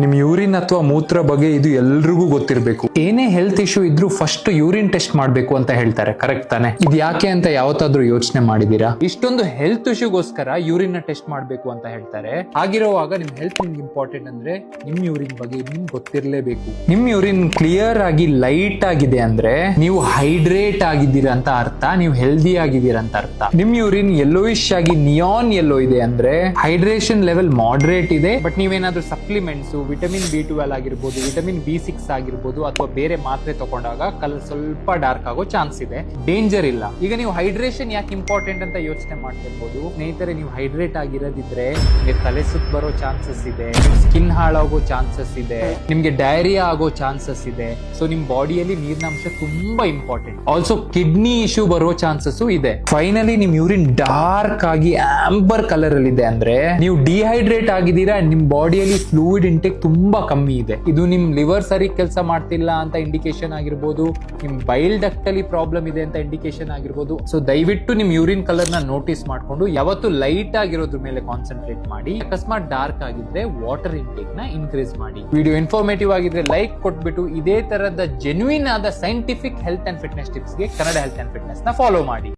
ನಿಮ್ ಯೂರಿನ್ ಅಥವಾ ಮೂತ್ರ ಬಗ್ಗೆ ಇದು ಎಲ್ರಿಗೂ ಗೊತ್ತಿರಬೇಕು. ಏನೇ ಹೆಲ್ತ್ ಇಶ್ಯೂ ಇದ್ರೂ ಫಸ್ಟ್ ಯೂರಿನ್ ಟೆಸ್ಟ್ ಮಾಡ್ಬೇಕು ಅಂತ ಹೇಳ್ತಾರೆ, ಕರೆಕ್ಟ್ ತಾನೆ? ಇದು ಯಾಕೆ ಅಂತ ಯಾವತ್ತಾದ್ರೂ ಯೋಚನೆ ಮಾಡಿದೀರಾ? ಇಷ್ಟೊಂದು ಹೆಲ್ತ್ ಇಶ್ಯೂಗೋಸ್ಕರ ಯೂರಿನ್ ನ ಟೆಸ್ಟ್ ಮಾಡ್ಬೇಕು ಅಂತ ಹೇಳ್ತಾರೆ. ಹಾಗಿರುವಾಗ ನಿಮ್ ಹೆಲ್ತ್ ನಿಮ್ಗೆ ಇಂಪಾರ್ಟೆಂಟ್ ಅಂದ್ರೆ ನಿಮ್ ಯೂರಿನ್ ಬಗ್ಗೆ ನಿಮ್ಗೆ ಗೊತ್ತಿರಲೇಬೇಕು. ನಿಮ್ ಯೂರಿನ್ ಕ್ಲಿಯರ್ ಆಗಿ ಲೈಟ್ ಆಗಿದೆ ಅಂದ್ರೆ ನೀವು ಹೈಡ್ರೇಟ್ ಆಗಿದ್ದೀರಾ ಅಂತ ಅರ್ಥ, ನೀವು ಹೆಲ್ದಿ ಆಗಿದ್ದೀರಾ ಅಂತ ಅರ್ಥ. ನಿಮ್ ಯೂರಿನ್ ಯೆಲ್ಲೋಯಿಶ್ ಆಗಿ ನಿಯಾನ್ ಯೆಲ್ಲೋ ಇದೆ ಅಂದ್ರೆ ಹೈಡ್ರೇಷನ್ ಲೆವೆಲ್ ಮಾಡರೇಟ್ ಇದೆ. ಬಟ್ ನೀವೇನಾದ್ರೂ ಸಪ್ಲಿಮೆಂಟ್ಸ್, ವಿಟಮಿನ್ B12 ಆಗಿರ್ಬೋದು, ವಿಟಮಿನ್ B6 ಆಗಿರ್ಬೋದು, ಅಥವಾ ಬೇರೆ ಮಾತ್ರೆ ತಗೊಂಡಾಗ ಕಲರ್ ಸ್ವಲ್ಪ ಡಾರ್ಕ್ ಆಗೋ ಚಾನ್ಸ್ ಇದೆ. ಡೇಂಜರ್ ಇಲ್ಲ. ಈಗ ನೀವು ಹೈಡ್ರೇಷನ್ ಯಾಕೆ ಇಂಪಾರ್ಟೆಂಟ್ ಅಂತ ಯೋಚನೆ ಮಾಡ್ತಿರ್ಬೋದು. ಸ್ನೇಹಿತರೆ, ನೀವು ಹೈಡ್ರೇಟ್ ಆಗಿರೋದಿದ್ರೆ ನಿಮ್ಗೆ ತಲೆ ಸುತ್ತ ಬರೋ ಚಾನ್ಸಸ್ ಇದೆ, ಸ್ಕಿನ್ ಹಾಳಾಗೋ ಚಾನ್ಸಸ್ ಇದೆ, ನಿಮ್ಗೆ ಡಯರಿಯಾ ಆಗೋ ಚಾನ್ಸಸ್ ಇದೆ. ಸೊ ನಿಮ್ ಬಾಡಿಯಲ್ಲಿ ನೀರಿನ ಅಂಶ ತುಂಬಾ ಇಂಪಾರ್ಟೆಂಟ್. ಆಲ್ಸೋ ಕಿಡ್ನಿ ಇಶ್ಯೂ ಬರೋ ಚಾನ್ಸಸ್ ಇದೆ. ಫೈನಲಿ ನಿಮ್ ಯೂರಿನ್ ಡಾರ್ಕ್ ಆಗಿ ಆಂಬರ್ ಕಲರ್ ಅಲ್ಲಿ ಇದೆ ಅಂದ್ರೆ ನೀವು ಡಿಹೈಡ್ರೇಟ್ ಆಗಿದ್ದೀರಾ. ನಿಮ್ ಬಾಡಿಯಲ್ಲಿ ಫ್ಲೂಯಿಡ್ ಇಂಟೆಕ್ ತುಂಬಾ ಕಮ್ಮಿ ಇದೆ. ಇದು ನಿಮ್ ಲಿವರ್ ಸರಿ ಕೆಲಸ ಮಾಡ್ತಿಲ್ಲ ಅಂತ ಇಂಡಿಕೇಶನ್ ಆಗಿರ್ಬೋದು, ನಿಮ್ ಬೈಲ್ ಡಕ್ಟ್ ಅಲ್ಲಿ ಪ್ರಾಬ್ಲಮ್ ಇದೆ ಅಂತ ಇಂಡಿಕೇಶನ್ ಆಗಿರ್ಬೋದು. ಸೊ ದಯವಿಟ್ಟು ನಿಮ್ ಯೂರಿನ್ ಕಲರ್ ನ ನೋಟಿಸ್ ಮಾಡ್ಕೊಂಡು ಯಾವತ್ತು ಲೈಟ್ ಆಗಿರೋದ್ರ ಮೇಲೆ ಕಾನ್ಸಂಟ್ರೇಟ್ ಮಾಡಿ. ಅಕಸ್ಮಾತ್ ಡಾರ್ಕ್ ಆಗಿದ್ರೆ ವಾಟರ್ ಇಂಟೇಕ್ ನ ಇನ್ಕ್ರೀಸ್ ಮಾಡಿ. ವಿಡಿಯೋ ಇನ್ಫಾರ್ಮೇಟಿವ್ ಆಗಿದ್ರೆ ಲೈಕ್ ಕೊಟ್ಬಿಟ್ಟು ಇದೇ ತರದ ಜೆನ್ಯೂನ್ ಆದ scientific health and fitness tips ಗೆ ಕನ್ನಡ ಹೆಲ್ತ್ ಅಂಡ್ ಫಿಟ್ನೆಸ್ ನ ಫಾಲೋ ಮಾಡಿ.